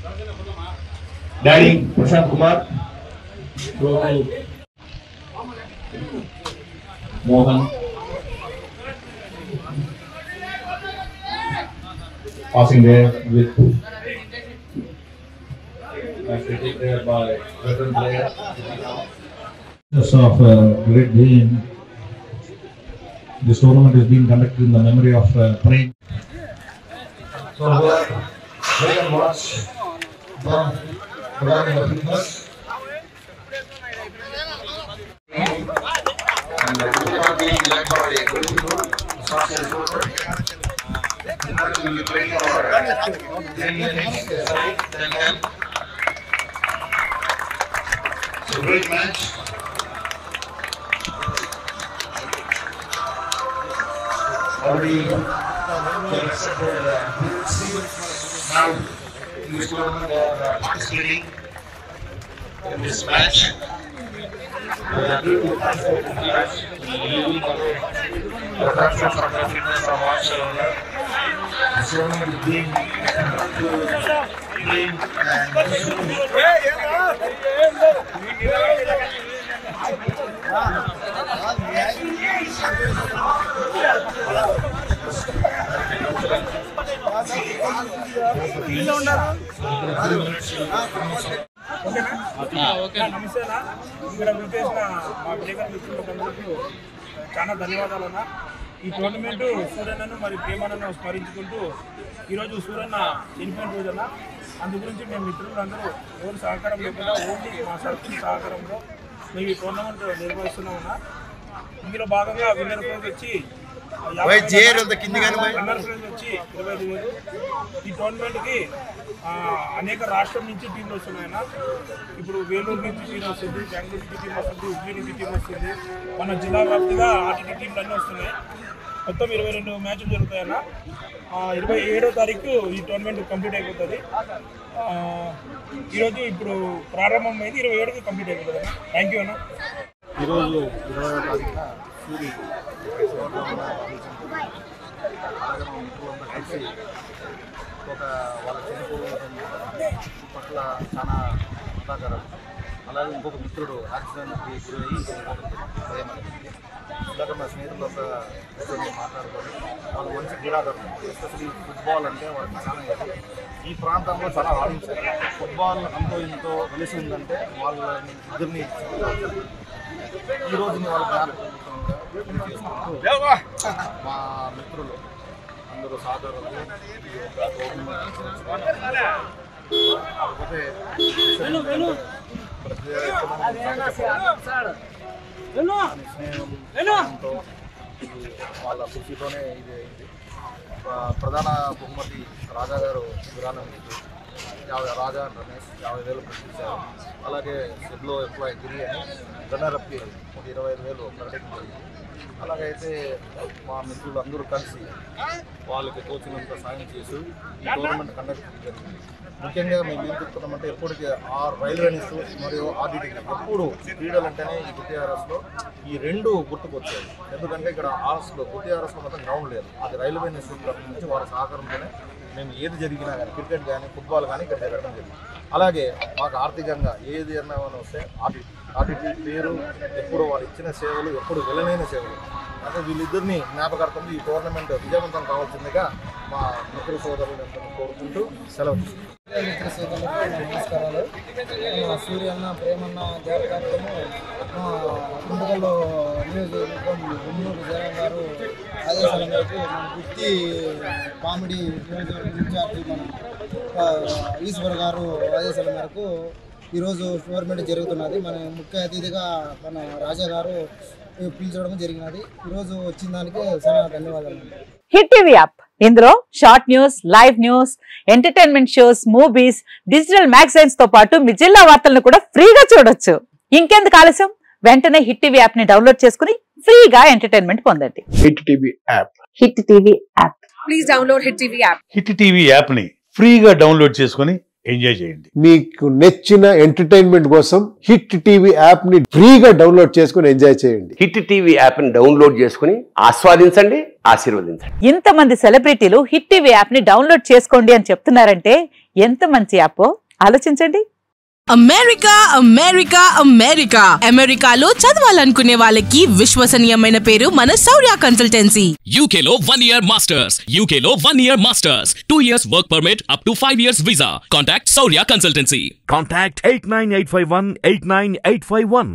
Daddy Prashant Kumar, Mohan, passing there with there by veteran player. Just of great game. This tournament is being conducted in the memory of Prem. So very much from providing the fitness. And the football being led by social worker. We play for 10 minutes, 10 10. So great match. Already accepted now in this tournament participating in this match. The factors of the fitness are also this tournament is being నమస్తేనా ఇక్కడ విచ్చేసిన మా విలేకరుల మిత్రులకు చాలా ధన్యవాదాలన్నా. ఈ tournament సూర్యన్నను మరి ప్రేమను స్మరించుకుంటూ ఈరోజు సూర్యన్న చనిపోయిన రోజున అందు గురించి మేము మిత్రులందరూ ఎవరు సహకారం లేకుండా ఓన్లీ మా సర్పంచ్ సహకారంలో మేము ఈ టోర్నమెంట్ నిర్వహిస్తున్నామన్నా. ఇందులో భాగంగా విన్నర్ ప్రైజ్ వచ్చి 25,000. ఈ టోర్నమెంట్కి అనేక రాష్ట్రం నుంచి టీంలు వస్తున్నాయన్న. ఇప్పుడు వేలూరు నుంచి టీం వస్తుంది, బెంగళూరు నుంచి టీం వస్తుంది, హుబ్లీ నుంచి టీం వస్తుంది. మన జిల్లా వ్యాప్తిగా ఆర్టీటీ టీంలు అన్నీ వస్తున్నాయి. మొత్తం 22 మ్యాచ్లు జరుగుతాయన్న. 27వ తారీఖు ఈ టోర్నమెంట్ కంప్లీట్ అయిపోతుంది. ఈరోజు ఇప్పుడు ప్రారంభమైంది, 27కి కంప్లీట్ అయిపోతుంది అన్న. థ్యాంక్ యూ అన్న. ఈరోజు 20వ తారీఖున సూరి అలాగే మా మిత్రులందరూ కలిసి ఒక వాళ్ళ చనిపోవడం పట్ల చాలా బాధాకరం. అలాగే ఇంకొక మిత్రుడు యాక్సిడెంట్కి గురయ్యి ఇందాక మా స్నేహితులతో మాట్లాడుకొని వాళ్ళు మంచి క్రీడాకారులు, ఎస్పెషల్లీ ఫుట్బాల్ అంటే వాళ్ళకి చాలా ఈ ప్రాంతంలో చాలా ఆడించారు. ఫుట్బాల్ అంతో ఇంతో కలిసి ఉందంటే వాళ్ళ ఇద్దరిని ఈ రోజుని వాళ్ళ జ్ఞాపకం చేసుకుంటూ మా మిత్రులు అందరూ సాధారణలు కాకపోతే స్నేహంతో వాళ్ళ కృషితోనే ఇది అయింది. ప్రధాన బహుమతి రాజా గారు విరాళం ఇచ్చి 50 రాజా రమేష్ 50,000 ప్రకటించారు. అలాగే షెడ్లో ఎంప్లాయీ గిరి అని గన్నరప్పి ఒక 25,000 ప్రకటించారు. అలాగైతే మా మిత్రులు అందరూ కలిసి వాళ్ళకి తోచినంత సాయం చేసి ఈ టోర్నమెంట్ కండక్ట్ జరిగింది. ముఖ్యంగా మేము ఏం చెప్తున్నామంటే ఎప్పటికీ ఆ రైల్వే ఇన్స్టిట్యూట్ మరియు ఆర్టీటీ ఎప్పుడు క్రీడలు అంటేనే ఈ గుత్తిఆర్ఎస్లో ఈ రెండు గుర్తుకొచ్చాయి. ఎందుకంటే ఇక్కడ ఆర్ఎస్లో గుత్తిఆర్ఎస్లో మొత్తం గ్రౌండ్ లేదు. అది రైల్వే ఇన్స్టిట్యూట్ నుంచి వారి సహకారంతోనే మేము ఏది జరిగినా కానీ క్రికెట్ కానీ ఫుట్బాల్ కానీ ఇక్కడ జరగడం జరిగింది. అలాగే మాకు ఆర్థికంగా ఏది ఏమైనా వస్తే ఆర్టీటీ పేరు ఎప్పుడు వాళ్ళు ఇచ్చిన సేవలు ఎప్పుడు వెళ్ళలేని సేవలు అంటే వీళ్ళిద్దరిని జ్ఞాపకార్థం ఈ టోర్నమెంట్ విజయవంతం కావాల్సిందిగా మా మిత్ర సోదరులు కోరుకుంటూ సెలవు తీసుకుంటాం. మిత్ర సోదరులకు నమస్కారాలు. సూర్యన్న ప్రేమన్న జ్ఞాపకార్థము ముందుగల్లో నియోజకవర్గం గుమ్మూరు జగన్ గారు ఆదేశాల మేరకు మన గుత్తి కామెడీ నియోజకవర్గం ఇన్ఛార్జి మన ఈశ్వర్ గారు ఆదేశాల మేరకు ఈరోజు టోర్నమెంట్ జరుగుతున్నది. మన ముఖ్య అతిథిగా మన రాజా గారు పిలిచడం జరిగినది. ఈరోజు వచ్చిన దానికి చాలా ధన్యవాదాలు. హిట్ టీవీ యాప్, ఇందులో short news, live news, entertainment shows, movies, digital magazines తో పాటు మీ జిల్లా వార్తలను కూడా ఫ్రీగా చూడొచ్చు. ఇంకెందుకు ఆలస్యం, వెంటనే హిట్ టీవీ యాప్ ని డౌన్లోడ్ చేసుకుని ఫ్రీగా ఎంటర్టైన్మెంట్ పొందండి. Hit TV app, hit TV app, please download hit TV app. Hit TV app ని ఫ్రీగా డౌన్లోడ్ చేసుకుని ఎంజాయ్ చేయండి. మీకు నచ్చిన ఎంటర్టైన్మెంట్ కోసం హిట్ టీవీ యాప్ ని ఫ్రీగా డౌన్లోడ్ చేసుకుని ఎంజాయ్ చేయండి. హిట్ టీవీ యాప్ ని డౌన్లోడ్ చేసుకుని ఆస్వాదించండి, ఆశీర్వదించండి. ఇంతమంది సెలబ్రిటీలు హిట్ టీవీ యాప్ ని డౌన్లోడ్ చేసుకోండి అని చెప్తున్నారంటే ఎంత మంచి యాప్ ఆలోచించండి. అమెరికా అమెరికా అమెరికా అమెరికాలో చదవాలనుకునే వాళ్ళకి విశ్వసనీయమైన పేరు మన శౌర్య కన్సల్టెన్సీ. UK లో 1 year masters, UK లో 1 year masters, 2 years work permit up to 5 years visa. Contact Shaurya Consultancy. Contact 89851 89851.